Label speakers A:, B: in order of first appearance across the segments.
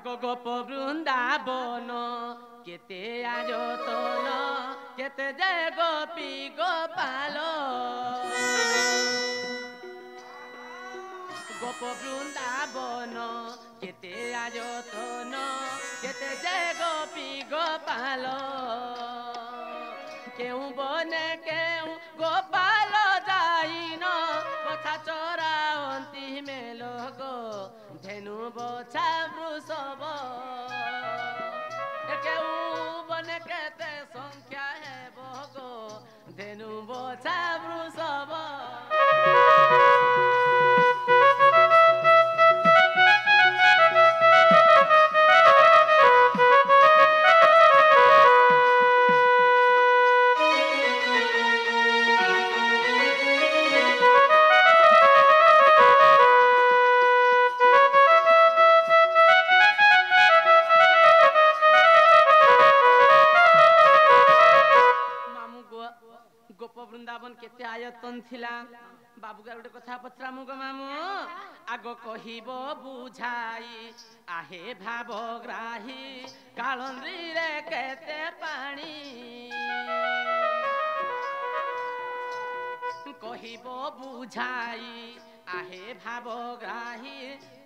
A: আগো গোপ বৃন্দাবন কেতে আয়তন কেতে যে গোপী গোপাল গোপ বৃন্দাবন কেতে আয়তন কেতে যে গোপী গোপাল কেউ বনে কেউ গোপাল যাইন কথা চরান্তি মেল গো ধেনু বছা বৃষভ কেউ বনে কেতে সংখ্যা হেব গো ধেনু বছা বৃষভ বৃন্দাবন কেতে আয়তন ছিলা বাবুগার গোটে কথা পচরামু গো মামু আগ কহিব বুঝাই আহে ভাব গ্রাহী কালন্দ্রী রে কেতে পানি কহিব বুঝাই আহে ভাব গ্রাহী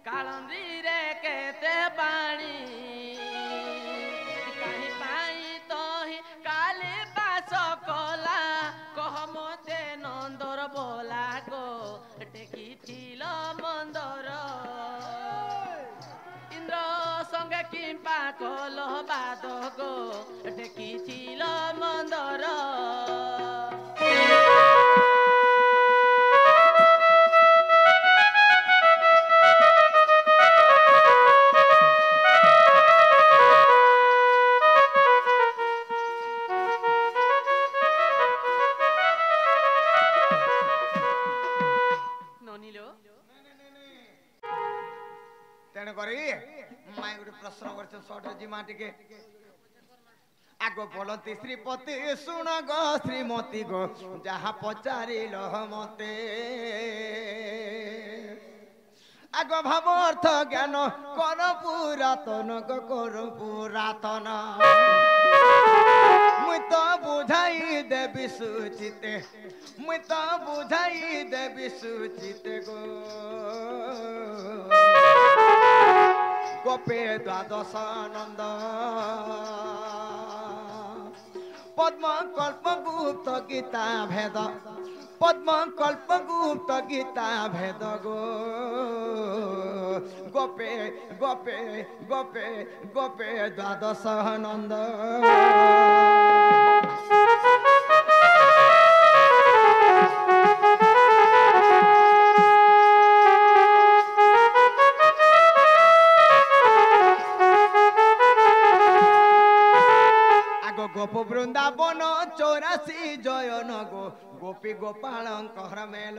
A: কালন্দ্রী রে কেতে পানি কাহি পাই তহি কালে পাশ কলা কহমতে নন্দর বলা গো টেকিছিল মন্দর ইন্দ্র সঙ্গে কিম্পা কল বাদ গো টেকিছিল মন্দর
B: प्रश्न कर आग बोलती श्रीपति शुण गो श्रीमती गो जहा पचारिल मते आग भाव अर्थ ज्ञान कर पुरातन गो कर पुरातन मुई तो बुझाई देवी सुचिते मुई तो बुझाई देवी सुचिते गो गोपे द्वादश नंद पद्म कल्प गुप्त गीता भेद पद्म कल्प गुप्त गीता भेद गो गोपे गोपे गोपे गोपे द्वादश नंद गोप वृंदावन 84 जयन गो गोपी गोपाल मेल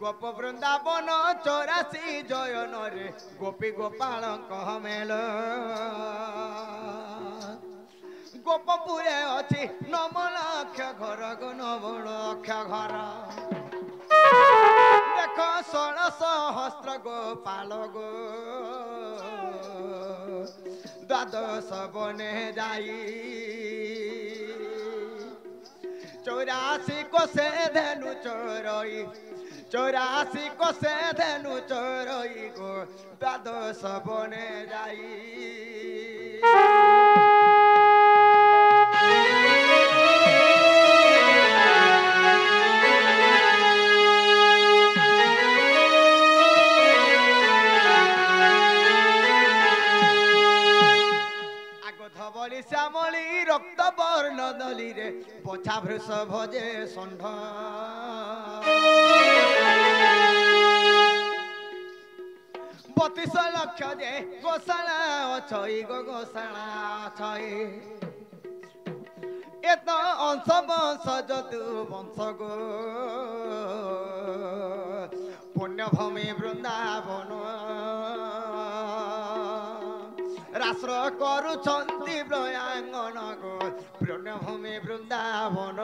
B: गोप वृंदावन 84 जयन रे गोपी गोपाल मेल गोपपुरे अच्छी 9 लाख घर गो 9 लाख घर देख 16 सहस्र गोपाल गो द्वादश बने जाई 84 को से धेनु चोरई 84 को से धेनु चोरई गो द्वादश बने जाई धवली श्यामली रक्त वर्ण दली रे बछा वृष भजे षंढ 32 लक्ष जे गोशाला अछई गो गोशाला अछई एत अंश वंश जतु वंश गो पुण्यभूमि वृंदावन राष्ट्र करुछन्ति प्रयांगन गो पुण्यभूमि वृंदावन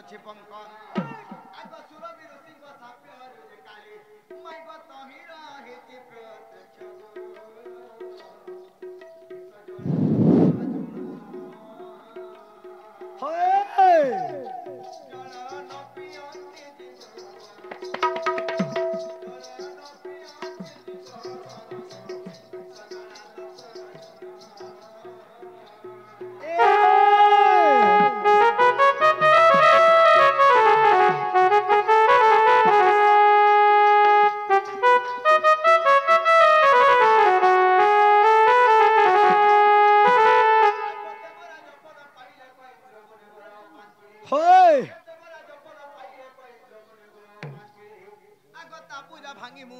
B: ଅଛି ପଙ୍କ ଆଗ ସୁରବୀର ସିଂହ ସାପ୍ୟ ରୁଜେ କାଳି ମାଇଗ ତହିଁ ରହିଛି ପ୍ରତ୍ୟକ୍ଷ আগতা পূজা ভাঙি মু